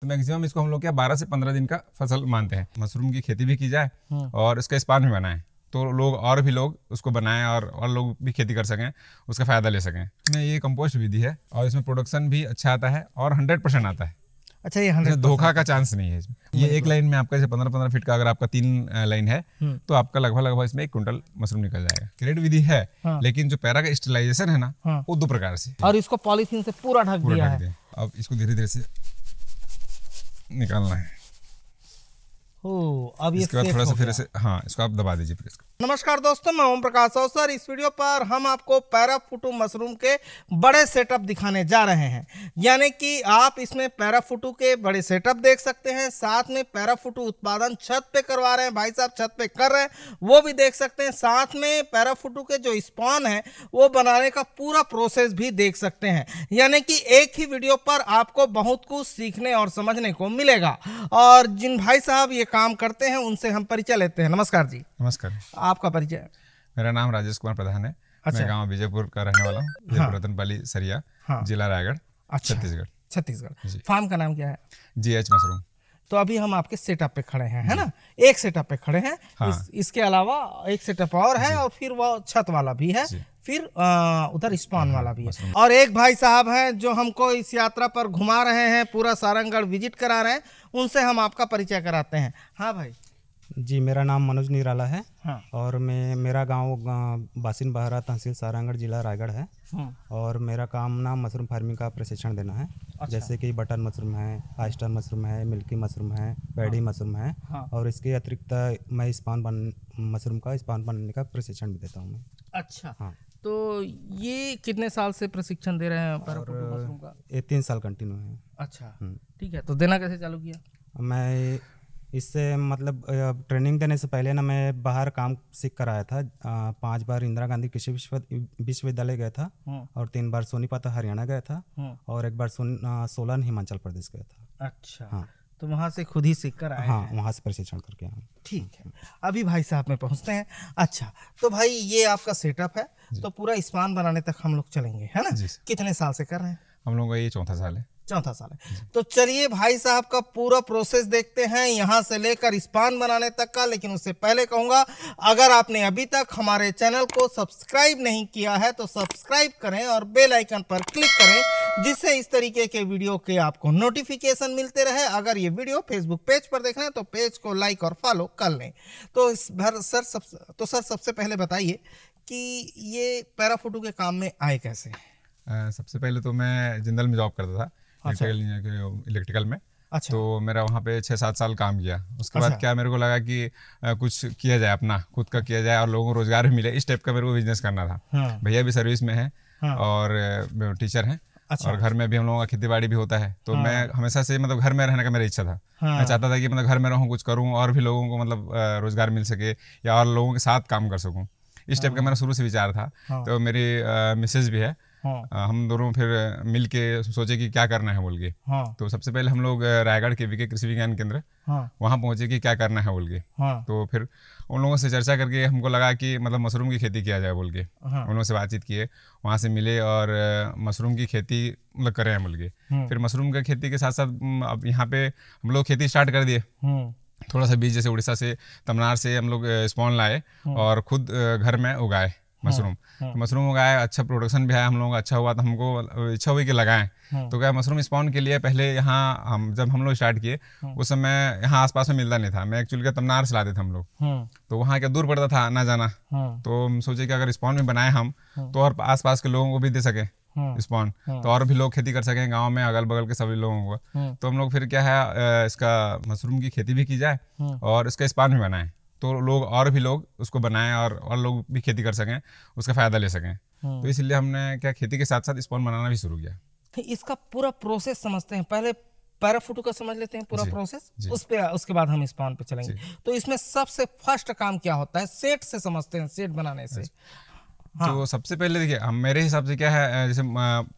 तो मैक्सिमम इसको हम लोग क्या 12 से 15 दिन का फसल मानते हैं। मशरूम की खेती भी की जाए और इसका स्पान भी बनाएं तो लोग और भी लोग उसको बनाएं और लोग भी खेती कर सकें, उसका फ़ायदा ले सकें। इसमें ये कंपोस्ट विधि है और इसमें प्रोडक्शन भी अच्छा आता है और 100% आता है। अच्छा, ये 100% धोखा का चांस नहीं है इसमें। ये एक लाइन में आपका जैसे 15-15 फीट का अगर आपका 3 लाइन है तो आपका लगभग इसमें 1 कुंटल मशरूम निकल जाएगा। क्रेट विधि है लेकिन जो पैरा का स्टरलाइजेशन है ना वो 2 प्रकार से, और इसको पॉलीथीन से पूरा ढक दिया है। अब इसको धीरे धीरे से निकालना है। अब ये इसके बाद थोड़ा सा फिर से इसको आप दबा दीजिए फिर इसको। नमस्कार दोस्तों, मैं ओम प्रकाश अवसर। इस वीडियो पर हम आपको पैराफुटू मशरूम के बड़े सेटअप दिखाने जा रहे हैं। यानी कि आप इसमें पैराफुटू के बड़े सेटअप देख सकते हैं, साथ में पैराफुटू उत्पादन छत पे करवा रहे हैं, भाई साहब छत पे कर रहे हैं, वो भी देख सकते हैं। साथ में पैराफुटू के जो स्पॉन है वो बनाने का पूरा प्रोसेस भी देख सकते हैं। यानी कि एक ही वीडियो पर आपको बहुत कुछ सीखने और समझने को मिलेगा। और जिन भाई साहब ये काम करते हैं उनसे हम परिचय लेते हैं। नमस्कार जी। नमस्कार। आपका परिचय? मेरा नाम राजेश कुमार प्रधान है। अच्छा। मैं गांव विजयपुर का रहने वाला हूँ। विजयपुर रतनपाली सरिया, जिला रायगढ़, छत्तीसगढ़। फार्म का नाम क्या है? GH mushroom. तो अभी हम आपके सेटअप पे खड़े हैं, है ना? एक सेटअप पे खड़े हैं। इसके अलावा एक सेटअप और है और फिर वो छत वाला भी है, फिर उधर स्पॉन वाला भी है। और एक भाई साहब हैं जो हमको इस यात्रा पर घुमा रहे हैं, पूरा सारंगगढ़ विजिट करा रहे हैं। उनसे हम आपका परिचय कराते हैं। हाँ भाई जी, मेरा नाम मनोज निराला है। और मेरा गांव बासिन बहरा, तहसील सारंगगढ़, जिला रायगढ़ है। और मेरा काम नाम मशरूम फार्मिंग का प्रशिक्षण देना है। जैसे कि बटन मशरूम है, आइस्टर मशरूम है, मिल्की मशरूम है, पैडी मशरूम है। और इसके अतिरिक्त मैं मशरूम का स्पान बनने का प्रशिक्षण भी देता हूँ मैं। अच्छा। तो ये कितने साल से प्रशिक्षण दे रहे हैं पैराफुटू मशरूम का? ये 3 साल कंटिन्यू है। अच्छा, ठीक है। तो देना कैसे चालू किया? मैं इससे मतलब ट्रेनिंग देने से पहले ना मैं बाहर काम सीख कर आया था। 5 बार इंदिरा गांधी कृषि विश्वविद्यालय गया था और 3 बार सोनीपत हरियाणा गया था और 1 बार सोलन हिमाचल प्रदेश गया था। अच्छा। हाँ, तो वहाँ से खुद ही सीख कर आए? हाँ, वहाँ से प्रशिक्षण करके आए। ठीक है, अभी भाई साहब में पहुँचते हैं। अच्छा, तो भाई ये आपका सेटअप है, तो पूरा स्पान बनाने तक हम लोग चलेंगे, है ना? कितने साल से कर रहे हैं? हम लोग का ये चौथा साल है। तो चलिए भाई साहब का पूरा प्रोसेस देखते हैं, यहाँ से लेकर स्पान बनाने तक का। लेकिन उससे पहले कहूँगा, अगर आपने अभी तक हमारे चैनल को सब्सक्राइब नहीं किया है तो सब्सक्राइब करें और बेल आइकन पर क्लिक करें, जिससे इस तरीके के वीडियो के आपको नोटिफिकेशन मिलते रहे। अगर ये वीडियो फेसबुक पेज पर देख रहे हैं तो पेज को लाइक और फॉलो कर लें। तो सर सबसे पहले बताइए कि ये पैराफुटू के काम में आए कैसे? सबसे पहले तो मैं जिंदल में जॉब करता था, इलेक्ट्रिकल में। अच्छा। तो मेरा वहाँ पे 6-7 साल काम किया। उसके बाद क्या मेरे को लगा कि कुछ किया जाए, अपना खुद का किया जाए और लोगों को रोजगार भी मिले। इस टाइप का मेरे को बिजनेस करना था। भैया भी सर्विस में है और टीचर हैं। अच्छा। और घर में भी हम लोगों का खेती बाड़ी भी होता है। तो मैं हमेशा से मतलब घर में रहने का मेरा इच्छा था। मैं चाहता था कि मतलब घर में रहूँ, कुछ करूँ और भी लोगों को मतलब रोजगार मिल सके या और लोगों के साथ काम कर सकूँ। इस टाइप का मेरा शुरू से विचार था। तो मेरी मिसेज भी है, हम दोनों फिर मिल के सोचे कि क्या करना है बोल के। तो सबसे पहले हम लोग रायगढ़ के विके कृषि विज्ञान केंद्र वहाँ पहुँचे कि क्या करना है बोल के। तो फिर उन लोगों से चर्चा करके हमको लगा कि मतलब मशरूम की खेती किया जाए बोल के। उन लोगों से बातचीत किए, वहाँ से मिले और मशरूम की खेती मतलब करें बोल के। फिर मशरूम की खेती के साथ साथ अब यहाँ पे हम लोग खेती स्टार्ट कर दिए। थोड़ा सा बीज जैसे उड़ीसा से, तमिलनाडु से हम लोग स्पॉन लाए और खुद घर में उगाए मशरूम। तो मशरूम उगाया, अच्छा प्रोडक्शन भी आया हम लोगों का, अच्छा हुआ। तो हमको इच्छा हुई कि लगाएं। तो क्या मशरूम स्पॉन के लिए पहले यहाँ जब हम लोग स्टार्ट किए उस समय यहाँ आसपास में मिलता नहीं था। मैं एक्चुअली क्या तमिलनाडु से लाते थे हम लोग, तो वहाँ क्या दूर पड़ता था आना जाना। तो हम सोचे कि अगर स्पॉन में बनाए हम तो और आसपास के लोगों को भी दे सके स्पॉन, तो और भी लोग खेती कर सकें गाँव में, अगल बगल के सभी लोगों को। तो हम लोग फिर क्या है, इसका मशरूम की खेती भी की जाए और इसका स्पान भी बनाएं तो लोग और भी लोग उसको बनाएं और लोग भी खेती कर सकें, उसका फ़ायदा ले सकें। तो इसलिए हमने क्या खेती के साथ साथ स्पॉन बनाना भी शुरू किया। इसका पूरा प्रोसेस समझते हैं, पहले पैराफुटू का समझ लेते हैं पूरा प्रोसेस, उसके बाद हम स्पॉन पे चलेंगे। तो इसमें सबसे फर्स्ट काम क्या होता है? सेट से समझते हैं, सेट बनाने से। तो सबसे पहले देखिए, मेरे हिसाब से क्या है, जैसे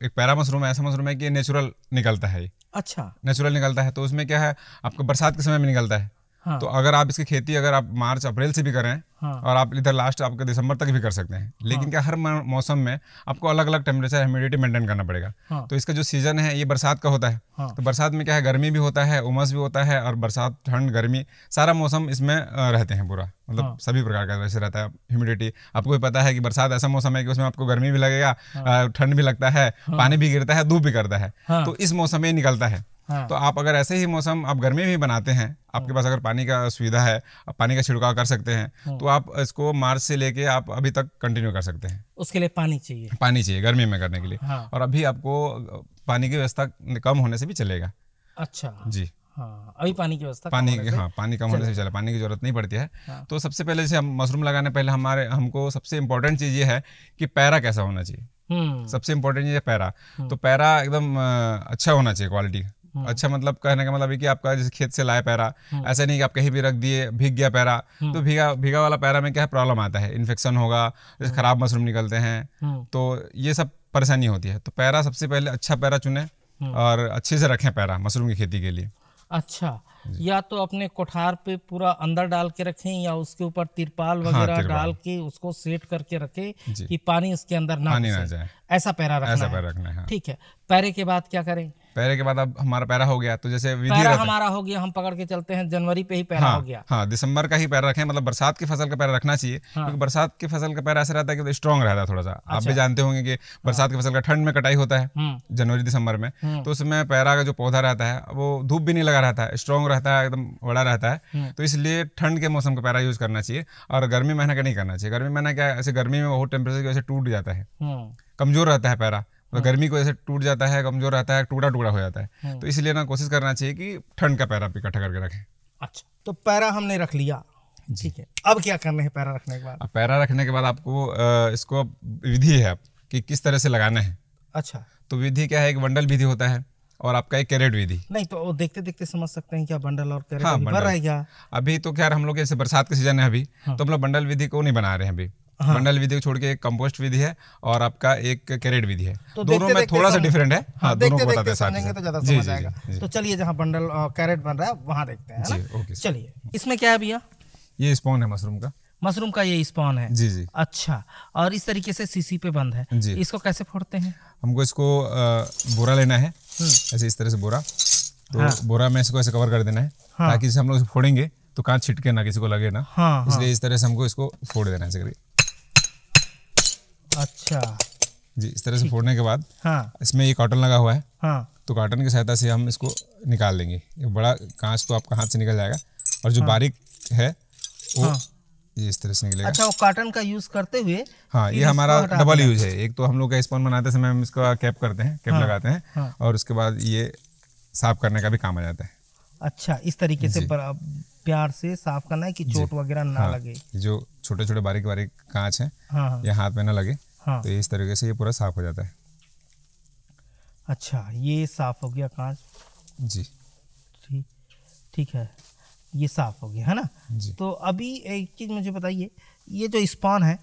एक पैरा मशरूम है, ऐसा मशरूम है कि नेचुरल निकलता है। अच्छा। नेचुरल निकलता है, तो उसमें क्या है, आपको बरसात के समय में निकलता है। तो अगर आप इसकी खेती अगर आप मार्च अप्रैल से भी करें और आप इधर लास्ट आपके दिसंबर तक भी कर सकते हैं। लेकिन क्या हर मौसम में आपको अलग अलग टेम्परेचर ह्यूमिडिटी मेंटेन करना पड़ेगा। तो इसका जो सीजन है ये बरसात का होता है। तो बरसात में क्या है, गर्मी भी होता है, उमस भी होता है, और बरसात, ठंड, गर्मी, सारा मौसम इसमें रहते हैं पूरा, मतलब सभी प्रकार का वैसे रहता है। ह्यूमिडिटी आपको भी पता है कि बरसात ऐसा मौसम है कि उसमें आपको गर्मी भी लगेगा, ठंड भी लगता है, पानी भी गिरता है, धूप भी करता है। तो इस मौसम में निकलता है। तो आप अगर ऐसे ही मौसम आप गर्मी में बनाते हैं, आपके पास अगर पानी का सुविधा है, आप पानी का छिड़काव कर सकते हैं, तो आप इसको मार्च से लेके आप अभी तक कंटिन्यू कर सकते हैं। उसके लिए पानी चाहिए गर्मी में करने के लिए। और अभी आपको पानी की व्यवस्था कम होने से भी चलेगा। अच्छा जी, हाँ, अभी पानी की व्यवस्था पानी कम होने से चले, पानी की जरूरत नहीं पड़ती है। तो सबसे पहले जैसे हम मशरूम लगाने पहले हमको सबसे इम्पोर्टेंट चीज़ ये है कि पैरा कैसा होना चाहिए। सबसे इम्पोर्टेंट चीज़ है पैरा। तो पैरा एकदम अच्छा होना चाहिए, क्वालिटी अच्छा, मतलब कहने का मतलब है कि आपका जैसे खेत से लाए पैरा, ऐसा नहीं कि आप कहीं भी रख दिए, भीग गया पैरा। तो भीगा वाला पैरा में क्या है, प्रॉब्लम आता है, इन्फेक्शन होगा, जैसे खराब मशरूम निकलते हैं, तो ये सब परेशानी होती है। तो पैरा सबसे पहले अच्छा पैरा चुने और अच्छे से रखें पैरा मशरूम की खेती के लिए। अच्छा, या तो अपने कोठार पे पूरा अंदर डाल के रखें, या उसके ऊपर तिरपाल वगैरह डाल के उसको सेट करके रखें कि पानी उसके अंदर ना जाए। ऐसा पैरा रखना है। ठीक है, पैरे के बाद क्या करें? पैरे के बाद अब हमारा पैरा हो गया, तो जैसे विधि पैरा हमारा हो गया, हम पकड़ के चलते हैं, जनवरी पे ही पैरा हो गया। हाँ, दिसंबर का ही पैरा रखें, मतलब बरसात की फसल का पैरा रखना चाहिए। क्योंकि बरसात की फसल का पैरा ऐसा रहता है कि स्ट्रॉन्ग रहता है थोड़ा सा। आप भी जानते होंगे कि बरसात की फसल का ठंड में कटाई होता है जनवरी दिसंबर में, तो उसमें पैरा का जो पौधा रहता है वो धूप भी नहीं लगा रहता है, स्ट्रॉन्ग रहता है, एकदम बड़ा रहता है। तो इसलिए ठंड के मौसम का पैरा यूज करना चाहिए, और गर्मी महीने का नहीं करना चाहिए। गर्मी महीना क्या है, ऐसे गर्मी में बहुत टेम्परेचर की वजह से टूट जाता है, कमजोर रहता है पैरा, तो गर्मी की वजह से टूट जाता है, कमजोर रहता है, टुकड़ा टुकड़ा हो जाता है। तो इसलिए ना कोशिश करना चाहिए कि ठंड का पैरा इकट्ठा करके रखें। अच्छा, तो पैरा हमने रख लिया, ठीक है, अब क्या करना है पैरा रखने के बाद? पैरा रखने के बाद आपको इसको विधि है कि किस तरह से लगाना है। अच्छा, तो विधि क्या है, एक बंडल विधि होता है और आपका एक कैरेट विधि। नहीं तो देखते देखते समझ सकते हैं क्या बंडल और कैरेट भर रहा है क्या? अभी तो क्या हम लोग जैसे बरसात का सीजन है अभी, तो हम लोग बंडल विधि को नहीं बना रहे हैं अभी। बंडल विधि को छोड़ के एक कंपोस्ट विधि है और आपका एक कैरेट विधि है। तो दोनों में थोड़ा सा डिफरेंट है। हाँ, दोनों को बताते हैं, समझेंगे तो ज्यादा समझ आएगा। तो चलिए जहाँ बंडल कैरेट बन रहा है वहाँ देखते हैं, है ना? चलिए, इसमें क्या है भैया? ये स्पॉन है मशरूम का ये स्पॉन है। जी। अच्छा, और इस तरीके से सीसी पे बंद है। इसको कैसे फोड़ते हैं? हमको इसको बोरा लेना है, ऐसे इस तरह से बोरा। तो बोरा में इसको ऐसे कवर कर देना है, ताकि जैसे हम लोग फोड़ेंगे तो कांच छिटके ना, किसी को लगे ना। इसलिए इस तरह से हमको इसको फोड़ देना है। अच्छा जी, इस तरह से फोड़ने के बाद इसमें ये कॉटन लगा हुआ है, तो कॉटन की सहायता से हम इसको निकाल देंगे। ये बड़ा कांच तो आपका हाथ से निकल जाएगा, और जो बारीक है वो ये इस तरह से निकलेगा। अच्छा, वो कॉटन का यूज करते हुए ये हमारा डबल यूज है। एक तो हम लोग का स्पॉन बनाते समय हम इसका कैप करते हैं, कैप लगाते हैं, और उसके बाद ये साफ करने का भी काम आ जाता है। अच्छा, इस तरीके से प्यार से साफ करना है कि चोट वगैरह ना लगे। जो छोटे छोटे बारीक बारीक कांच है ये हाथ में ना लगे, तो इस तरीके से ये पूरा साफ हो जाता है। अच्छा, ये साफ हो गया कांच जी। ठीक है, ये साफ हो गया है ना जी। तो अभी एक चीज़ मुझे बताइए, ये जो स्पॉन है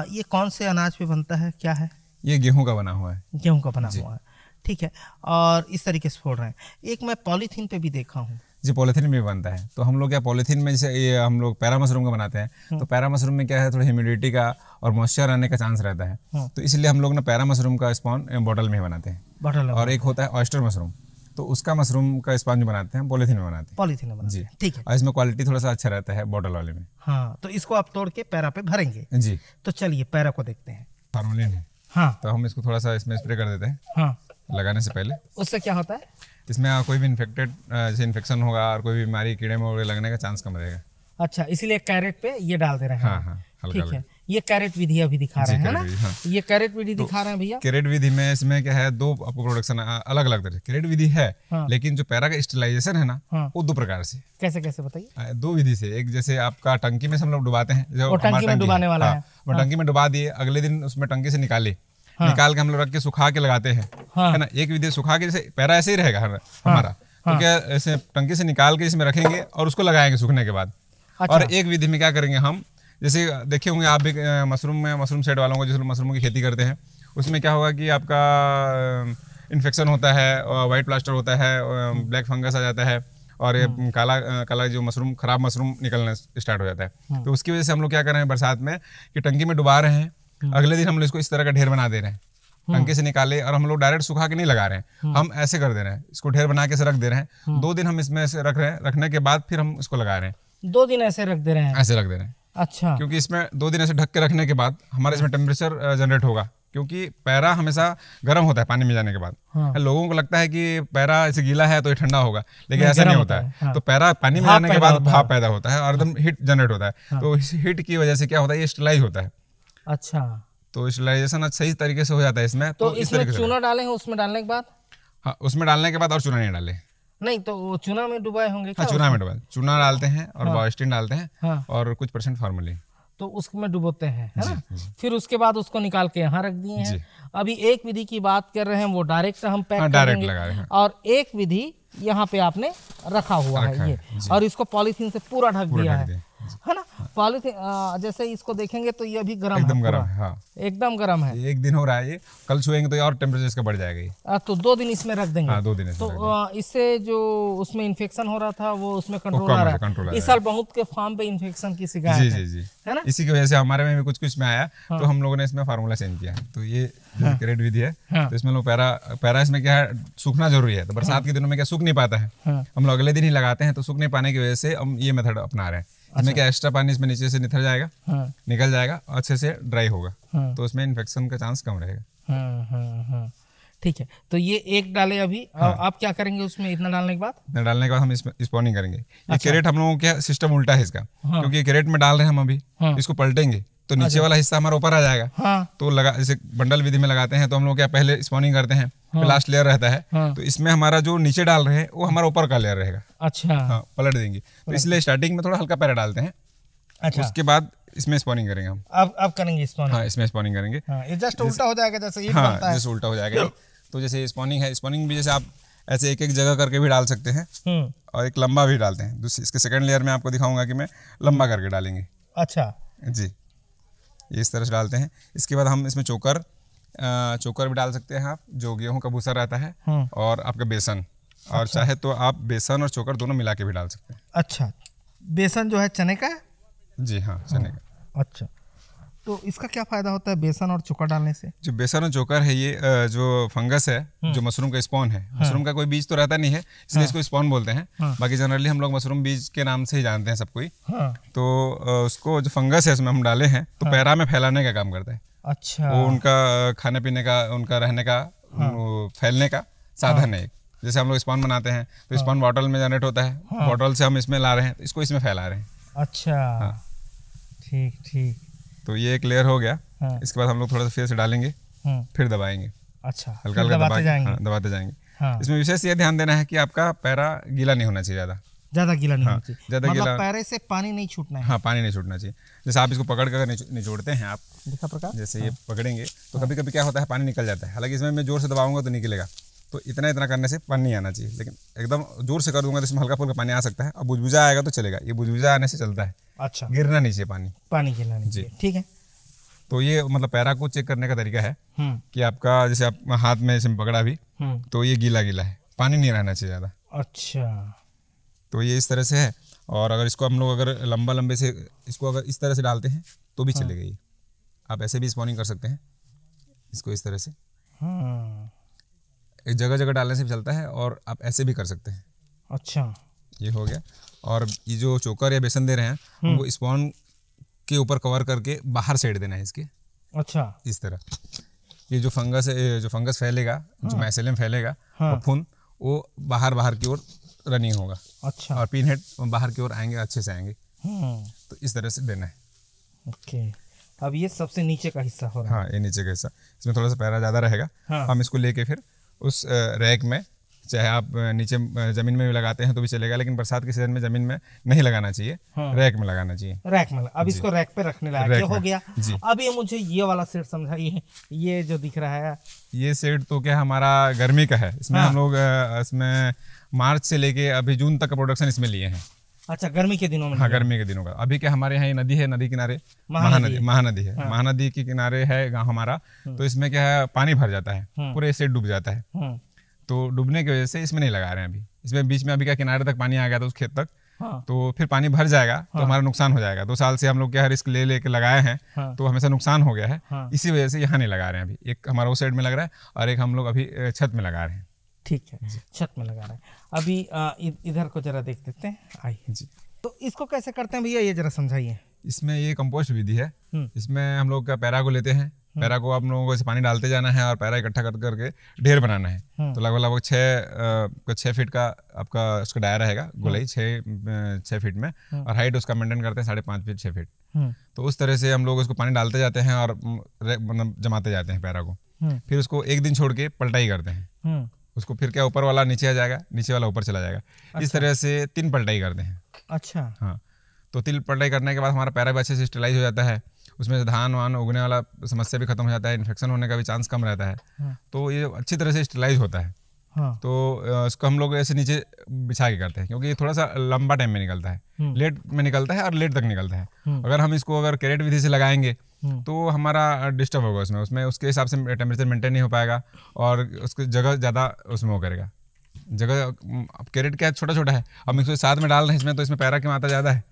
ये कौन से अनाज पे बनता है, क्या है? ये गेहूं का बना हुआ है। गेहूं का बना हुआ है, ठीक है। और इस तरीके से फोड़ रहे हैं। एक मैं पॉलीथीन पे भी देखा हूँ जी, पॉलीथीन में भी बनता है। तो हम लोग क्या पॉलीथीन में जैसे ये हम लोग पैरा मशरूम का बनाते हैं, तो पैरा मशरूम में क्या है, थोड़ा ह्यूमिडिटी का और मॉइस्चर आने का चांस रहता है। तो इसलिए हम लोग ना पैरा मशरूम का स्पॉन बॉटल में ही बनाते हैं। और एक होता है ऑयस्टर मशरूम, तो उसका मशरूम का स्पॉन जो बनाते हैं पॉलीथीन में बनाते हैं। पॉलीथीन में बनाते हैं, ठीक है। और इसमें क्वालिटी थोड़ा सा अच्छा रहता है बॉटल वाले में। हाँ, तो इसको आप तोड़ के पैरा पे भरेंगे जी। तो चलिए पैरा को देखते हैं। फार्मोलिन है, तो हम इसको थोड़ा सा इसमें स्प्रे कर देते हैं लगाने से पहले। उससे क्या होता है? इसमें कोई भी जैसे इन्फेक्शन होगा और कोई भी बीमारी कीड़े मकोड़े लगने का चांस कम रहेगा। अच्छा, इसलिए कैरेट पे ये डाल दे रहे हैं। हाँ, ठीक है। ये कैरेट विधि अभी दिखा रहे हैं ना? ये कैरेट विधि दिखा रहे हैं भैया। कैरेट विधि में इसमें क्या है, दो आपको प्रोडक्शन अलग अलग तरह कैरेट विधि है। लेकिन जो पैरा का स्टरलाइजेशन है ना, वो दो प्रकार से। कैसे कैसे बताइए? दो विधि से। एक जैसे आपका टंकी में हम लोग डुबाते हैं, जो टंकी में डुबाने वाला है, वो टंकी में डुबा दिए, अगले दिन उसमें टंकी से निकाल के हम लोग रख के सुखा के लगाते हैं, है ना। एक विधि सुखा के, जैसे पैरा ऐसे ही रहेगा हमारा, तो क्या ऐसे टंकी से निकाल के इसमें रखेंगे और उसको लगाएंगे सूखने के बाद। और एक विधि में क्या करेंगे हम, जैसे देखे होंगे आप भी मशरूम सेट वालों को, जैसे मशरूम की खेती करते हैं, उसमें क्या होगा कि आपका इन्फेक्शन होता है, वाइट प्लास्टर होता है, ब्लैक फंगस आ जाता है, और ये काला काला जो मशरूम, खराब मशरूम निकलना स्टार्ट हो जाता है। तो उसकी वजह से हम लोग क्या कर रहे हैं बरसात में कि टंकी में डुबा रहे हैं, अगले दिन हम लोग इसको इस तरह का ढेर बना दे रहे हैं, टंकी से निकाले, और हम लोग डायरेक्ट सुखा के नहीं लगा रहे हैं, हम ऐसे कर दे रहे हैं, इसको ढेर बना के से रख दे रहे हैं। 2 दिन हम इसमें से रख रहे हैं, रखने के बाद फिर हम इसको लगा रहे हैं। 2 दिन ऐसे रख दे रहे हैं? ऐसे रख दे रहे हैं। अच्छा। क्योंकि इसमें 2 दिन ऐसे ढक के रखने के बाद हमारे इसमें टेम्परेचर जनरेट होगा, क्योंकि पैरा हमेशा गर्म होता है पानी में जाने के बाद। लोगों को लगता है कि पैरा ऐसे गीला है तो ये ठंडा होगा, लेकिन ऐसा नहीं होता है। तो पैरा पानी में जाने के बाद भाप पैदा होता है और एकदम हीट जनरेट होता है। तो इस हीट की वजह से क्या होता है, ये स्टरलाइज होता है। अच्छा। तो स्टरलाइजेशन सही तरीके से हो जाता है इसमें। तो इसमें चूना डाले हैं, उसमें डालने के बाद? हाँ, उसमें डालने के बाद और चूना नहीं डाले। नहीं तो वो चूना में डुबाए होंगे क्या? हाँ, चूना में डुबाए, चूना डालते हैं और बायोस्टिन डालते हैं और कुछ % फॉर्मलिन, तो उसमें डुबोते हैं, है ना? फिर उसके बाद उसको निकाल के यहाँ रख दिए हैं। अभी एक विधि की बात कर रहे हैं, वो डायरेक्ट हम पैक डायरेक्ट लगा रहे हैं, और एक विधि यहाँ पे आपने रखा हुआ है ये, और इसको पॉलीथीन से पूरा ढक दिया है ना? पॉलीथीन जैसे इसको देखेंगे तो ये अभी गर्म है, एकदम गर्म है। हाँ, एकदम गर्म है। 1 दिन हो रहा है, ये कल छुएंगे तो और टेम्परेचर इसका बढ़ जाएगा ये। तो 2 दिन इसमें रख देंगे। हाँ, 2 दिन तो इससे जो उसमें इन्फेक्शन हो रहा था वो उसमें कंट्रोल आ रहा है। इस साल बहुत के फार्म पे इन्फेक्शन की शिकायत है ना? इसी की वजह से हमारे में भी कुछ में आया, तो हम लोगों ने इसमें फार्मूला चेंज किया। तो ये क्रेट विधि है, तो इसमें लोग पैरा इसमें क्या है, सूखना जरूरी है। तो बरसात के दिनों में क्या सूख नहीं पाता है, हम लोग अगले दिन ही लगाते हैं। तो सूख नहीं पाने की वजह से हम ये मेथड अपना रहे हैं। इसमें क्या एक्स्ट्रा पानी इसमें नीचे से निकल जाएगा, निकल जाएगा, अच्छे से ड्राई होगा, तो उसमें इन्फेक्शन का चांस कम रहेगा। ठीक है। तो ये एक डाले अभी, आप क्या करेंगे उसमें इतना डालने के बाद? इतना डालने के बाद हम इसमें स्पॉनिंग करेंगे। ये कैरेट हम लोगों का सिस्टम उल्टा है इसका, क्योंकि कैरेट में डाल रहे हैं हम अभी, इसको पलटेंगे तो नीचे वाला हिस्सा हमारा ऊपर आ जाएगा। तो लगा, जैसे बंडल विधि में लगाते हैं तो हम लोग क्या पहले स्पॉनिंग करते हैं, फिर लास्ट लेयर रहता है, तो इसमें हमारा जो नीचे डाल रहे हैं वो हमारा ऊपर का लेयर रहेगा। अच्छा। हाँ, पलट देंगे। तो इसलिए स्टार्टिंग में थोड़ा हल्का पैरा डालते हैं। अच्छा। उसके बाद इसमें स्पॉनिंग करेंगे हम। अब करेंगे स्पॉनिंग? हाँ, इसमें स्पॉनिंग करेंगे। ये जस्ट उल्टा हो जाएगा जैसे ये बनता है। जैसे उल्टा हो जाएगा। तो जैसे स्पॉनिंग है, स्पॉनिंग भी जैसे आप ऐसे एक जगह करके भी डाल सकते हैं, और एक लंबा भी डालते हैं। इसके सेकंड लेयर में आपको दिखाऊंगा कि मैं लंबा करके डालेंगे। अच्छा जी, ये इस तरह से डालते हैं। इसके बाद हम इसमें चोकर भी डाल सकते हैं आप, जो गेहूं का भूसा रहता है, और आपका बेसन, और चाहे तो आप बेसन और चोकर दोनों मिला के भी डाल सकते हैं। अच्छा, बेसन जो है चने का है? जी हाँ, चने का। अच्छा, तो इसका क्या फायदा होता है बेसन और चोकर डालने से? जो बेसन और चोकर है, ये जो फंगस है, जो मशरूम का स्पॉन है, मशरूम का कोई बीज तो रहता नहीं है, इसलिए इसको स्पॉन बोलते हैं। बाकी जनरली हम लोग मशरूम बीज के नाम से ही जानते हैं सब कोई। तो उसको जो फंगस है उसमें हम डाले हैं, तो पैरा में फैलाने का काम करता है। अच्छा। वो उनका खाने पीने का, उनका रहने का, फैलने का साधन है। जैसे हम लोग स्पॉन बनाते हैं तो स्पॉन बॉटल में जनरेट होता है, बॉटल से हम इसमें ला रहे हैं, इसको इसमें फैला रहे हैं। अच्छा, ठीक ठीक। तो ये एक लेयर हो गया। इसके बाद हम लोग थोड़ा सा फिर से डालेंगे, फिर दबाएंगे। अच्छा, हल्का हल्का दबाते जाएंगे। इसमें विशेष ये ध्यान देना है कि आपका पैरा गीला नहीं होना चाहिए, ज्यादा गीला नहीं होना चाहिए, ज्यादा गीला, पैरे से पानी नहीं छूटना है। हाँ, पानी नहीं छूटना चाहिए। जैसे आप इसको पकड़ कर निचोड़ते हैं, आप दिखा प्रकार, जैसे ये पकड़ेंगे तो कभी कभी क्या होता है, पानी निकल जाता है। हालांकि इसमें मैं जोर से दबाऊंगा तो निकलेगा, तो इतना करने से पानी नहीं आना चाहिए। लेकिन एकदम जोर से कर दूंगा तो इसमें हल्का फुल्का पानी आ सकता है, और बुझबुझा आएगा तो चलेगा। ये बुझबुझा आने से चलता है। अच्छा, गिरना नहीं चाहिए पानी गिरना नहीं चाहिए। ठीक है। तो ये मतलब पैरा को चेक करने का तरीका है कि आपका, जैसे आप हाथ में जैसे पकड़ा भी, तो ये गीला गीला है, पानी नहीं रहना चाहिए ज़्यादा। अच्छा, तो ये इस तरह से है। और अगर इसको हम लोग अगर लंबे से इसको अगर इस तरह से डालते हैं तो भी चलेगा ये। आप ऐसे भी स्पॉनिंग कर सकते हैं इसको, इस तरह से एक जगह डालने से भी चलता है, और आप ऐसे भी कर सकते हैं। अच्छा, ये हो गया। और ये जो चोकर या बेसन दे रहे हैं, उनको स्पॉन के ऊपर कवर करके बाहर साइड देना है इसके। अच्छा, इस तरह ये जो फंगस फैलेगा, जो माइसेलियम फैलेगा, फफूंद, वो बाहर की ओर रनिंग होगा। अच्छा, और पिन हेड बाहर की ओर आएंगे, अच्छे से आएंगे। तो इस तरह से देना है। ओके। अब ये सबसे नीचे का हिस्सा हो रहा है। हाँ, ये नीचे का हिस्सा, इसमें थोड़ा सा पैरा ज़्यादा रहेगा। हम इसको लेके फिर उस रैक में, चाहे आप नीचे जमीन में भी लगाते हैं तो भी चलेगा, लेकिन बरसात के सीजन में जमीन में नहीं लगाना चाहिए, रैक में लगाना चाहिए। रैक में। अब इसको रैक पे रखने लायक हो गया। अब ये मुझे ये वाला सेट समझाइए, ये जो दिख रहा है, ये सेट तो क्या हमारा गर्मी का है। इसमें हम लोग इसमें मार्च से लेके अभी जून तक का प्रोडक्शन इसमें लिए हैं। अच्छा, गर्मी के दिनों में? हाँ, गर्मी के दिनों का। अभी क्या हमारे यहाँ नदी है, नदी किनारे महानदी है। महानदी के किनारे है गाँव हमारा। तो इसमें क्या है, पानी भर जाता है, पूरे सेट डूब जाता है। तो डूबने की वजह से इसमें नहीं लगा रहे हैं अभी। इसमें बीच में अभी क्या किनारे तक पानी आ गया था उस खेत तक, तो फिर पानी भर जाएगा तो हमारा नुकसान हो जाएगा। 2 साल से हम लोग क्या रिस्क ले लेके लगाए हैं, तो हमेशा नुकसान हो गया है। इसी वजह से यहाँ नहीं लगा रहे हैं अभी। एक हमारा उस साइड में लग रहा है और एक हम लोग अभी छत में लगा रहे हैं। ठीक है, छत में लगा रहे हैं। अभी इधर को जरा देख देते हैं, आइए जी। तो इसको कैसे करते हैं भैया, ये जरा समझाइए। इसमें ये कंपोस्ट विधि है। इसमें हम लोग का पैरा को लेते हैं, पैरा को आप लोगों को ऐसे पानी डालते जाना है और पैरा इकट्ठा कर करके ढेर बनाना है। तो लगभग 6 फीट का आपका उसका दायरा रहेगा, गोलाई 6 फीट में, और हाइट उसका मेंटेन करते हैं 5.5 फीट 6 फीट। तो उस तरह से हम लोग उसको पानी डालते जाते हैं और जमाते जाते हैं पैरा को। फिर उसको एक दिन छोड़ के पलटाई करते हैं। उसको फिर क्या ऊपर वाला नीचे आ जाएगा, नीचे वाला ऊपर चला जाएगा। इस तरह से 3 पलटाई करते हैं। अच्छा, हाँ। तो 3 पलटाई करने के बाद हमारा पैरा भी अच्छे से स्टेलाइज हो जाता है। उसमें से धान वान उगने वाला समस्या भी खत्म हो जाता है, इन्फेक्शन होने का भी चांस कम रहता है। तो ये अच्छी तरह से स्टेलाइज होता है। तो उसको हम लोग ऐसे नीचे बिछा के करते हैं, क्योंकि ये थोड़ा सा लंबा टाइम में निकलता है, लेट में निकलता है और लेट तक निकलता है। अगर हम इसको कैरेट विधि से लगाएंगे तो हमारा डिस्टर्ब होगा उसमें उसके हिसाब से टेम्परेचर मेंटेन नहीं हो पाएगा और उसकी जगह ज़्यादा उसमें वो करेगा। जगह अब कैरेट क्या छोटा छोटा है, हम इसको साथ में डाल रहे हैं इसमें, तो इसमें पैरा की मात्रा ज़्यादा है,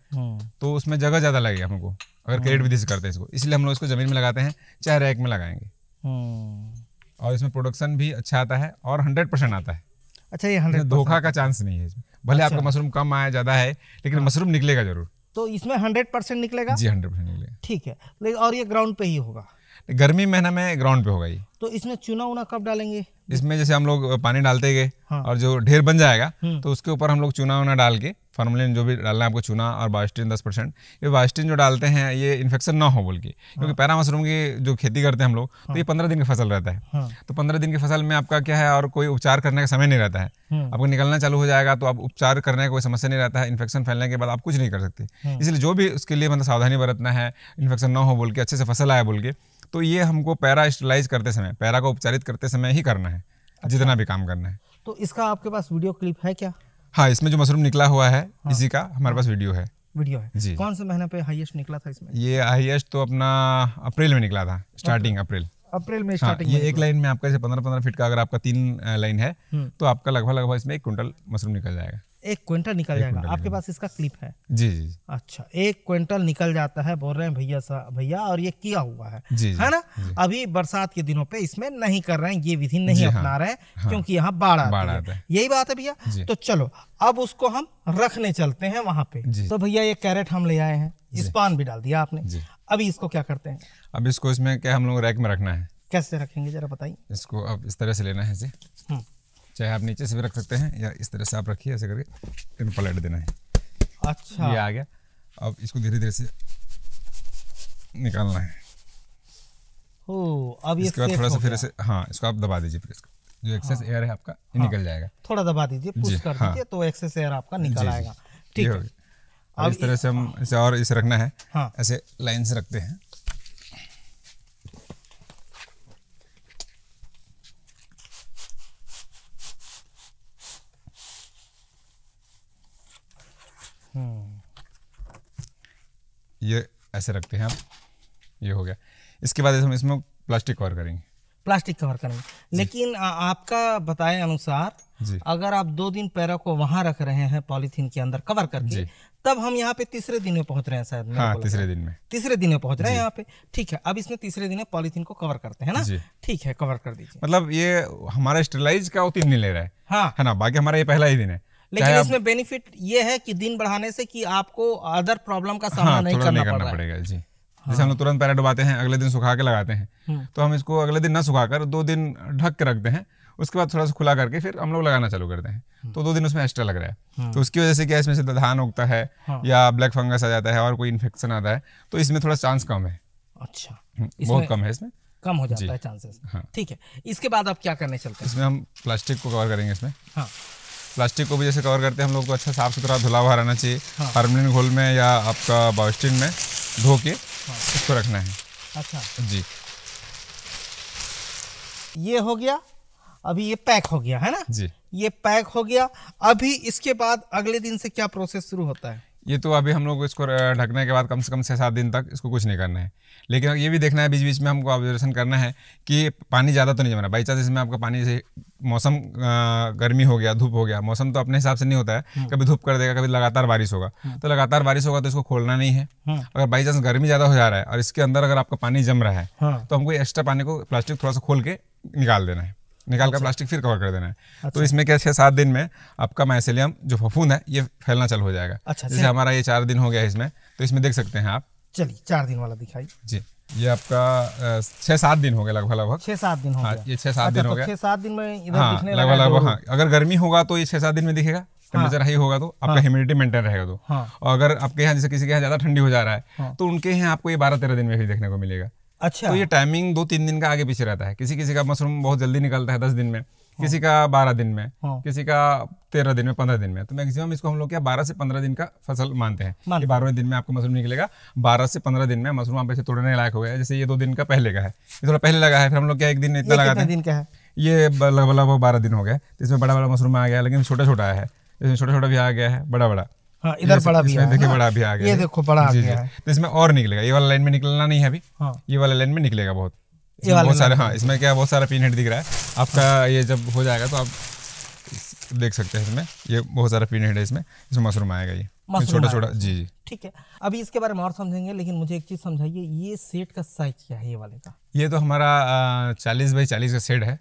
तो उसमें जगह ज़्यादा लगेगी हमको अगर कैरेट विधि से करते हैं इसको। इसलिए हम लोग इसको ज़मीन में लगाते हैं, चाहे रैक में लगाएंगे। और इसमें प्रोडक्शन भी अच्छा आता है और 100% आता है। अच्छा, ये 100% धोखा का चांस नहीं है इसमें। भले आपका मशरूम कम आया ज़्यादा है, लेकिन मशरूम निकलेगा जरूर। तो इसमें 100% निकलेगा जी, 100% निकलेगा। ठीक है, और ये ग्राउंड पे ही होगा? गर्मी महीना में ग्राउंड पे होगा ये। तो इसमें चूना उना कब डालेंगे? इसमें जैसे हम लोग पानी डालते गए और जो ढेर बन जाएगा तो उसके ऊपर हम लोग चूना उना डाल के, फॉर्मलिन जो भी डालना है आपको, चूना और बायोस्टिन 10%। ये बायोस्टिन जो डालते हैं ये इन्फेक्शन ना हो बोल के, क्योंकि पैरा मशरूम की जो खेती करते हैं हम लोग, तो ये 15 दिन की फसल रहता है। तो 15 दिन की फसल में आपका क्या है, और कोई उपचार करने का समय नहीं रहता है। आपको निकलना चालू हो जाएगा तो आप उपचार करने का कोई समस्या नहीं रहता है। इन्फेक्शन फैलने के बाद आप कुछ नहीं कर सकते। इसलिए जो भी उसके लिए मतलब सावधानी बरतना है, इन्फेक्शन ना हो बोल के, अच्छे से फसल आए बोल के, तो ये हमको पैरा स्टेलाइज करते समय, पैरा को उपचारित करते समय ही करना है। जितना भी काम करना है। तो इसका आपके पास वीडियो क्लिप है क्या? हाँ, इसमें जो मशरूम निकला हुआ है इसी का हमारे पास वीडियो है जी। कौन से महीने पे हाईएस्ट निकला था इसमें? ये हाईएस्ट तो अपना अप्रैल में निकला था, स्टार्टिंग अप्रैल में स्टार्टिंग। ये एक लाइन में आपका जैसे 15-15 फीट का अगर आपका 3 लाइन है तो आपका लगभग इसमें 1 क्विंटल मशरूम निकल जाएगा। 1 क्विंटल निकल जाएगा। आपके पास इसका क्लिप है? जी जी। अच्छा, 1 क्विंटल निकल जाता है बोल रहे हैं भैया, और ये किया हुआ है है ना? अभी बरसात के दिनों पे इसमें नहीं कर रहे हैं, ये विधि नहीं अपना रहे हैं क्योंकि यहाँ बाढ़ आती है। यही बात है भैया। तो चलो अब उसको हम रखने चलते हैं वहां पे। तो भैया ये कैरेट हम ले आए हैं, स्पान भी डाल दिया आपने, अभी इसको क्या करते हैं? अब इसको इसमें क्या हम लोग रैक में रखना है। कैसे रखेंगे जरा बताइए। इसको अब इस तरह से लेना है, चाहे आप नीचे से भी रख सकते हैं या इस तरह से आप रखिए, ऐसे करके इन पलट देना है। अच्छा, ये आ गया। अब इसको धीरे धीरे से निकालना है। अब इसके बाद थोड़ा सा फिर से, हाँ, इसको आप दबा दीजिए, फिर इसको जो एक्सेस एयर है आपका निकल जाएगा। थोड़ा दबा दीजिए, पुश कर दीजिए तो एक्सेस एयर आपका निकल आएगा। ठीक है, अब इस तरह से हम इसे और इसे रखना है। ऐसे लाइन से रखते हैं। ये ऐसे रखते हैं आप, ये हो गया। इसके बाद हम इसमें प्लास्टिक कवर करेंगे। लेकिन आपका बताए अनुसार अगर आप 2 दिन पैरा को वहां रख रहे हैं पॉलीथीन के अंदर कवर करके, तब हम यहाँ पे तीसरे दिन में पहुंच रहे हैं शायद। हाँ, तीसरे दिन में पहुंच रहे हैं यहाँ पे। ठीक है, अब इसमें तीसरे दिन पॉलीथीन को कवर करते हैं ना? ठीक है, कवर कर दीजिए। मतलब ये हमारा स्टेलाइज का 3 दिन ले रहा है। हाँ, है ना? बाकी हमारा ये पहला ही दिन है। लेकिन इसमें बेनिफिट ये है कि दिन बढ़ाने से कि आपको अदर प्रॉब्लम का सामना नहीं करना पड़ेगा जी। जैसे हम लोग तुरंत पैरा डुबाते हैं, अगले दिन सुखा के लगाते हैं, तो हम इसको अगले दिन ना सुखाकर 2 दिन ढक के रखते हैं, उसके बाद थोड़ा सा खुला करके फिर हम लोग लगाना चालू करते हैं। तो 2 दिन उसमें एक्स्ट्रा लग रहा है। तो उसकी वजह से क्या, इसमें से धान उगता है या ब्लैक फंगस आ जाता है और कोई इन्फेक्शन आता है, तो इसमें थोड़ा चांस कम है। अच्छा, बहुत कम है, इसमें कम हो जाता है चांसेस। ठीक है, इसके बाद आप क्या करने चलते हैं? इसमें हम प्लास्टिक को कवर करेंगे। इसमें प्लास्टिक को भी जैसे कवर करते हैं हम लोग, तो अच्छा साफ सुथरा धुला हुआ रहना चाहिए। फॉर्मलिन घोल में या आपका बायोस्टिन में धो के इसको रखना है। अच्छा जी, ये हो गया। अभी ये पैक हो गया है ना जी, ये पैक हो गया। अभी इसके बाद अगले दिन से क्या प्रोसेस शुरू होता है? ये तो अभी हम लोग इसको ढकने के बाद कम से कम 6-7 दिन तक इसको कुछ नहीं करना है, लेकिन ये भी देखना है बीच बीच में हमको ऑब्जर्वेशन करना है कि पानी ज़्यादा तो नहीं जम रहा। बाई चांस इसमें आपका पानी से मौसम गर्मी हो गया, धूप हो गया, मौसम तो अपने हिसाब से नहीं होता है, कभी धूप कर देगा, कभी लगातार बारिश होगा, तो लगातार बारिश होगा तो इसको खोलना नहीं है। अगर बाई चांस गर्मी ज़्यादा हो जा रहा है और इसके अंदर अगर आपका पानी जम रहा है तो हमको एक्स्ट्रा पानी को प्लास्टिक थोड़ा सा खोल के निकाल देना है, निकाल कर प्लास्टिक फिर कवर कर देना है। तो इसमें क्या 6-7 दिन में आपका माइसेलियम जो फफूंद है ये फैलना चालू हो जाएगा। जैसे हमारा ये 4 दिन हो गया है इसमें, तो इसमें देख सकते हैं आप। चलिए 4 दिन वाला दिखाइए जी। ये आपका 6-7 दिन हो गया लगभग 6-7 दिन हो गया। ये 6-7 दिन हो गया। 6-7 दिन में इधर हाँ, दिखने लगा लगभग। हाँ, अगर गर्मी होगा तो ये 6-7 दिन में दिखेगा, टेम्परेचर हाई होगा तो आपका ह्यूमिडिटी मेंटेन रहेगा तो। और अगर आपके यहाँ जैसे किसी के यहाँ ज़्यादा ठंडी हो जा रहा है तो उनके यहाँ आपको ये 12-13 दिन में भी देखने को मिलेगा। अच्छा। तो ये टाइमिंग 2-3 दिन का आगे पीछे रहता है। किसी किसी का मशरूम बहुत जल्दी निकलता है 10 दिन में, किसी का 12 दिन में, किसी का 13 दिन में, 15 दिन में। तो मैक्सिमम इसको हम लोग क्या 12 से 15 दिन का फसल मानते हैं कि 12वें दिन में आपको मशरूम निकलेगा। 12 से 15 दिन में मशरूम आप ऐसे तोड़ने लायक हो गया है। जैसे ये 2 दिन का पहले का है, ये थोड़ा पहले लगा है, फिर हम लोग क्या 1 दिन इतना लगाते हैं। दिन का है ये लगभग 12 दिन हो गया। तो इसमें बड़ा बड़ा मशरूम आ गया, लेकिन छोटा छोटा है, इसमें छोटा छोटा भी आ गया है, बड़ा बड़ा। हाँ, इधर बड़ा भी है, देखिए बड़ा भी आ गया, ये देखो बड़ा आ गया है। तो इसमें और निकलेगा, ये वाला लाइन में निकलना नहीं है अभी, ये वाला लाइन में निकलेगा बहुत, बहुत सारे। हाँ, इसमें क्या बहुत सारा पिन हेड दिख रहा है आपका। ये जब हो जाएगा तो आप देख सकते हैं इसमें ये बहुत सारा पिन हेड है, इसमें मशरूम आएगा, ये छोटा छोटा। जी जी, ठीक है। अभी इसके बारे में और समझेंगे, लेकिन मुझे एक चीज समझाइए, ये सेट का साइज क्या है ये वाले का? ये तो हमारा 40 बाई 40 का सेट है।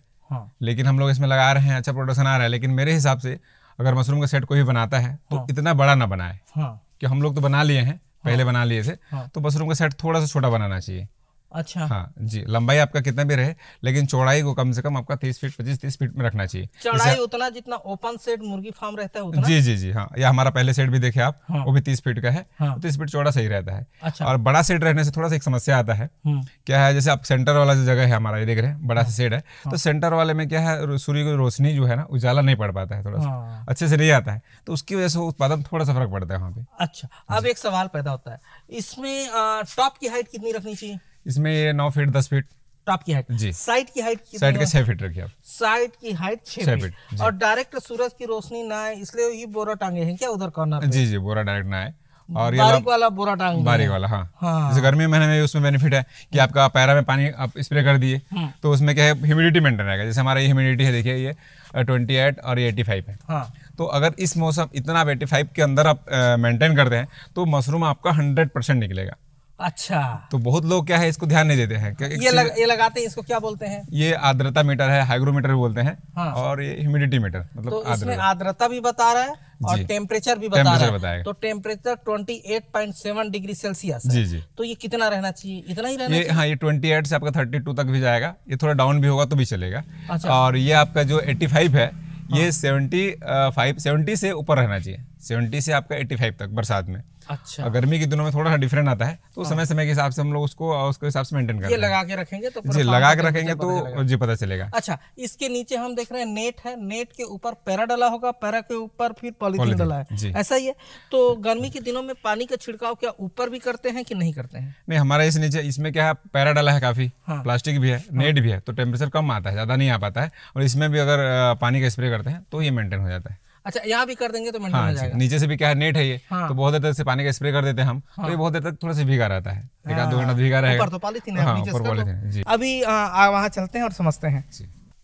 लेकिन हम लोग इसमें लगा रहे हैं, अच्छा प्रोडक्शन आ रहा है। लेकिन मेरे हिसाब से अगर मशरूम का सेट कोई भी बनाता है तो इतना बड़ा ना बनाए, कि हम लोग तो बना लिए हैं, पहले बना लिए थे, तो मशरूम का सेट थोड़ा सा छोटा बनाना चाहिए। अच्छा। हाँ जी, लंबाई आपका कितना भी रहे, लेकिन चौड़ाई को कम से कम आपका 30 फीट 25-30 फीट में रखना चाहिए। चौड़ाई उतना जितना ओपन सेट मुर्गी फार्म रहता है उतना? जी जी जी, हाँ। या हमारा पहले सेट भी देखे आप, वो भी 30 फीट का है, 30 फीट चौड़ा सही रहता है। अच्छा। और बड़ा सेट रहने से थोड़ा सा एक समस्या आता है, क्या है, जैसे आप सेंटर वाला जो जगह है हमारा, ये देख रहे हैं बड़ा सा सेट है, तो सेंटर वाले में क्या है, सूर्य की रोशनी जो है ना, उजाला नहीं पड़ पाता है, थोड़ा सा अच्छे से नहीं आता है, तो उसकी वजह से उत्पादन थोड़ा सा फर्क पड़ता है वहाँ पे। अच्छा, अब एक सवाल पैदा होता है, इसमें टॉप की हाइट कितनी रखनी चाहिए? इसमें ये 9 फीट 10 फीट टॉप की हाइट जी। साइड की हाइट कितनी? साइड के 6 फीट रखिए आप। साइड की हाइट 6 फीट। और डायरेक्ट सूरज की रोशनी ना आए, इसलिए ये बोरा टांगे हैं क्या उधर कॉर्नर पे? जी जी, बोरा डायरेक्ट ना आए। और ये बारीक वाला बोरा टांग, बारीक वाला। हाँ। जैसे गर्मी महीने में उसमें बेनिफिट है कि आपका पैरा में पानी आप स्प्रे कर दिए तो उसमें क्या है, ह्यूमिडिटी मेंटेन रहेगा। जैसे हमारा ये ह्यूमिडिटी है, देखिए ये 28 और ये 85 है। हाँ। तो अगर इस मौसम इतना आप 85 के अंदर आप मेंटेन करते हैं तो मशरूम आपका 100% निकलेगा। अच्छा। तो बहुत लोग क्या है इसको ध्यान नहीं देते हैं। ये लगाते हैं, इसको क्या बोलते हैं? ये आर्द्रता मीटर है, हाइग्रोमीटर भी बोलते हैं। हाँ। और ये ह्यूमिडिटी मीटर, मतलब तो इसमें आर्द्रता भी बता रहा है और टेम्परेचर भी बता रहा है। तो टेम्परेचर 28.7 डिग्री सेल्सियस है। जी जी। तो ये कितना रहना चाहिए? इतना ही रहना चाहिए? हाँ, ये 28 से आपका 32 तक भी जाएगा, ये थोड़ा डाउन भी होगा तो भी चलेगा। अच्छा। और ये आपका जो 85 है, ये 70 से ऊपर रहना चाहिए, 70 से आपका 85 तक बरसात में। अच्छा। और गर्मी के दिनों में थोड़ा सा डिफरेंट आता है, तो समय समय के हिसाब से हम लोग उसके हिसाब से मेंटेन करते हैं। ये लगा के रखेंगे तो जी, लगा के रखेंगे तो जी पता चलेगा। अच्छा, इसके नीचे हम देख रहे हैं नेट है, नेट के ऊपर पैरा डला होगा, पैरा के ऊपर फिर पॉलीथीन डला है, ऐसा ही है। तो गर्मी के दिनों में पानी का छिड़काव क्या ऊपर भी करते हैं कि नहीं करते हैं? नहीं, हमारा इस नीचे इसमें क्या है, पैरा डला है काफी, प्लास्टिक भी है, नेट भी है, तो टेम्परेचर कम आता है, ज्यादा नहीं आ पाता है। और इसमें भी अगर पानी का स्प्रे करते हैं तो ये मेंटेन हो जाता है। अच्छा, यहाँ भी कर देंगे तो मेंटेन हो जाएगा। नीचे से भी क्या है, नेट है ये, तो बहुत देर तक से पानी का स्प्रे कर देते हैं हम, तो ये बहुत देर तक थोड़ा सा भीगा रहता है, 1-2 घंटा भीगा रहेगा। ऊपर तो पॉलीथीन है, नीचे ऊपर पॉलीथीन। जी। अभी वहाँ चलते हैं और समझते हैं।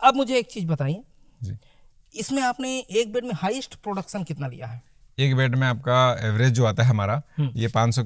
अब मुझे एक चीज बताइए, इसमें आपने एक बेड में हाईएस्ट प्रोडक्शन कितना लिया है? एक बेड में आपका एवरेज जो आता है हमारा, ये 500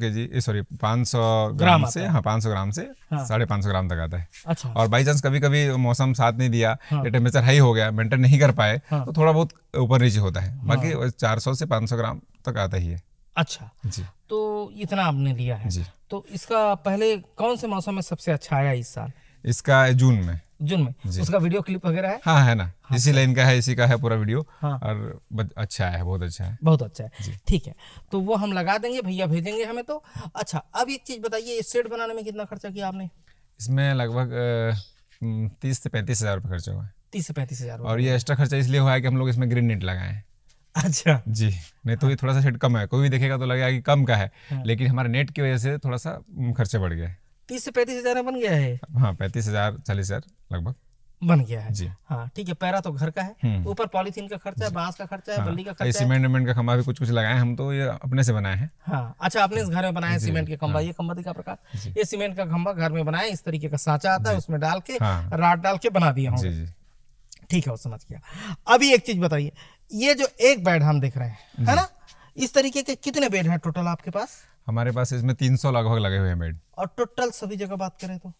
ग्राम से, हाँ 500 ग्राम से 550 ग्राम तक आता है। अच्छा। और बाई चांस कभी कभी मौसम साथ नहीं दिया, या टेम्परेचर हाई हो गया, मेंटेन नहीं कर पाए, तो थोड़ा बहुत ऊपर नीचे होता है, बाकी 400 से 500 ग्राम तक आता ही है। अच्छा जी। तो इतना आपने लिया है जी। तो इसका पहले कौन से मौसम में सबसे अच्छा आया इस साल? इसका जून में उसका वीडियो क्लिप वगैरह है? हाँ है ना, इसी लाइन का है, इसी का है पूरा वीडियो। और अच्छा है, बहुत अच्छा है, बहुत अच्छा है। ठीक है, तो वो हम लगा देंगे, भैया भेजेंगे हमें तो। अच्छा, अब एक चीज बताइए, इस सेट बनाने में कितना खर्चा किया आपने? इसमें लगभग 30 से 35 हजार रुपये खर्चा हुआ है। 30 से 35 हजार। और ये एक्स्ट्रा खर्चा इसलिए हुआ है कि हम लोग इसमें ग्रीन नेट लगाए हैं। अच्छा जी, नहीं तो ये थोड़ा सा सेट कम है, कोई भी देखेगा तो लगेगा कि कम का है, लेकिन हमारे नेट की वजह से थोड़ा सा खर्चा बढ़ गया है। 30 से 35 हजार बन गया है। हाँ, 35 हजार 40 हजार लगभग। बन गया है जी। हाँ ठीक है। पैरा तो घर का है, ऊपर पॉलीथीन का खर्चा है, बांस का खर्चा है, बल्ली का खर्चा है, सीमेंट का खंभा भी कुछ लगाए हम तो, ये अपने से बनाए हैं। हाँ अच्छा, आपने इस घर में बनाया है सीमेंट के खंभा। ये खंभा दिखा प्रकार, ये सीमेंट का खंभा घर में बनाया, इस तरीके का सांचा आता है, उसमें डाल के राड डाल के बना दिया हूँ। ठीक है, वो समझ गया। अभी एक चीज बताइए, ये जो एक बेड हम देख रहे हैं है ना, इस तरीके के कितने बेड हैं टोटल आपके पास? हमारे पास इसमें 300 लगभग लगे हुए हैं बेड। और टोटल सभी जगह बात करें तो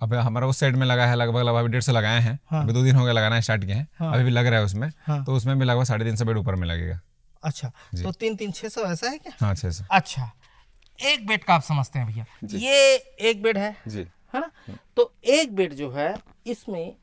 अब हमारा उस साइड में लगा है लगभग 150 लगाए हैं। अभी 2 दिन हो गए लगाना स्टार्ट किए हैं। अभी भी लग रहा है उसमें। तो उसमें भी लगभग 350 बेड ऊपर में लगेगा। अच्छा, तो 3-3-600 ऐसा है क्या? हाँ 600। अच्छा, एक बेड का आप समझते हैं भैया, ये एक बेड है जी, है ना। तो एक बेड जो है, इसमें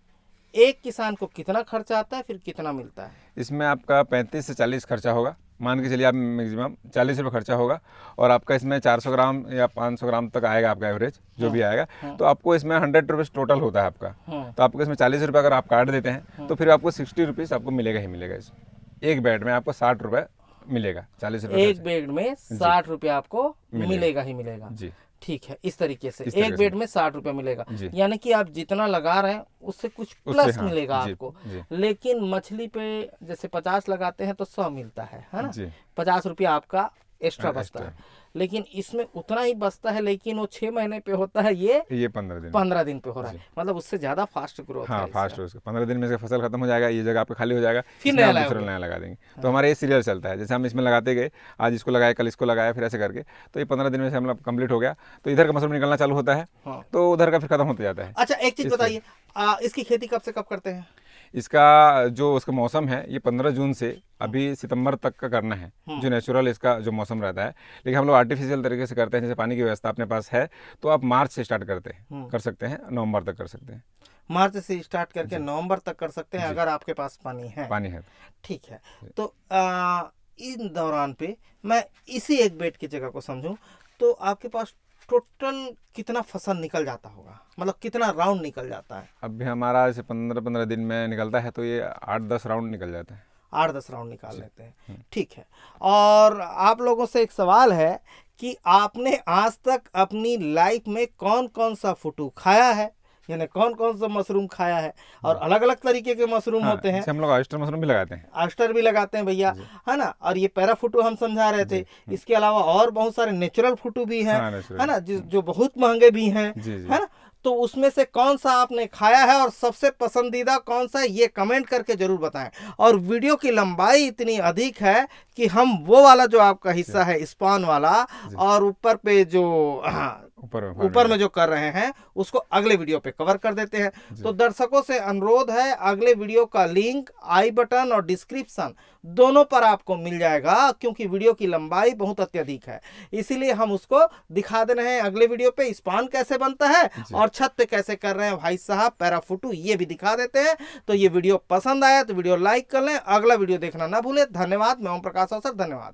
एक किसान को कितना खर्चा आता है, फिर कितना मिलता है? इसमें आपका 35 से 40 खर्चा होगा, मान के चलिए आप मैक्सिमम 40 रुपये खर्चा होगा। और आपका इसमें 400 ग्राम या 500 ग्राम तक आएगा आपका एवरेज, जो भी आएगा। तो आपको इसमें 100 रुपीज़ टोटल होता है आपका। तो आपको इसमें 40 रुपये अगर आप काट देते हैं तो फिर आपको 60 रुपीज़ आपको मिलेगा ही मिलेगा। इसमें एक बेड में आपको 60 रुपये मिलेगा। 40 रुपये एक बेड में 60 रुपये आपको मिलेगा ही मिलेगा जी। ठीक है, इस तरीके से एक बेड में 60 रुपये मिलेगा, यानी कि आप जितना लगा रहे हैं उससे कुछ प्लस मिलेगा आपको। लेकिन मछली पे जैसे 50 लगाते हैं तो 100 मिलता है ना, 50 रुपया आपका एक्स्ट्रा बचता है। लेकिन इसमें उतना ही बचता है, लेकिन वो 6 महीने पे होता है, ये 15 दिन पे हो रहा है। मतलब उससे ज्यादा फास्ट ग्रोथ है। फास्ट हो, 15 दिन में से फसल खत्म हो जाएगा, ये जगह आपका खाली हो जाएगा, फिर नया लगा देंगे। तो हमारा ये सीरियल चलता है, जैसे हम इसमें लगाते गए, आज इसको लगाए, कल इसको लगाया, फिर ऐसे करके तो ये 15 दिन में से हम कंप्लीट हो गया। तो इधर का मशरूम निकलना चालू होता है, तो उधर का फिर खत्म होता जाता है। अच्छा, एक चीज बताइए, इसकी खेती कब से कब करते हैं? इसका जो उसका मौसम है, ये 15 जून से अभी सितंबर तक का करना है, जो नेचुरल इसका जो मौसम रहता है। लेकिन हम लोग आर्टिफिशियल तरीके से करते हैं, जैसे पानी की व्यवस्था अपने पास है तो आप मार्च से स्टार्ट कर सकते हैं, नवंबर तक कर सकते हैं। मार्च से स्टार्ट करके नवंबर तक कर सकते हैं, अगर आपके पास पानी है। ठीक है, तो इन दौरान पे मैं इसी एक बेड की जगह को समझूं तो आपके पास टोटल कितना फसल निकल जाता होगा, मतलब कितना राउंड निकल जाता है? अभी हमारा जैसे 15 दिन में निकलता है, तो ये 8-10 राउंड निकल जाता है। 8-10 राउंड निकाल लेते हैं। ठीक है, और आप लोगों से एक सवाल है कि आपने आज तक अपनी लाइफ में कौन कौन सा फुटू खाया है, यानी कौन कौन सा मशरूम खाया है? और अलग अलग तरीके के मशरूम होते हैं। हम लोग ऑयस्टर मशरूम भी लगाते हैं। ऑयस्टर भी लगाते हैं भैया, है ना। और ये पैरा फुटू हम समझा रहे थे, इसके अलावा और बहुत सारे नेचुरल फुटू भी हैं, है ना, जो बहुत महंगे भी हैं, है ना। तो उसमें से कौन सा आपने खाया है और सबसे पसंदीदा कौन सा है, ये कमेंट करके जरूर बताएं। और वीडियो की लंबाई इतनी अधिक है कि हम वो वाला जो आपका हिस्सा है स्पॉन वाला, और ऊपर पे जो ऊपर में जो कर रहे हैं उसको अगले वीडियो पे कवर कर देते हैं। तो दर्शकों से अनुरोध है, अगले वीडियो का लिंक आई बटन और डिस्क्रिप्शन दोनों पर आपको मिल जाएगा, क्योंकि वीडियो की लंबाई बहुत अत्यधिक है, इसीलिए हम उसको दिखा दे रहे हैं। अगले वीडियो पे स्पॉन कैसे बनता है और छत पे कैसे कर रहे हैं भाई साहब पैराफुटू, ये भी दिखा देते हैं। तो ये वीडियो पसंद आया तो वीडियो लाइक कर लें, अगला वीडियो देखना ना भूलें। धन्यवाद। मैं ओम प्रकाश अवसर, धन्यवाद।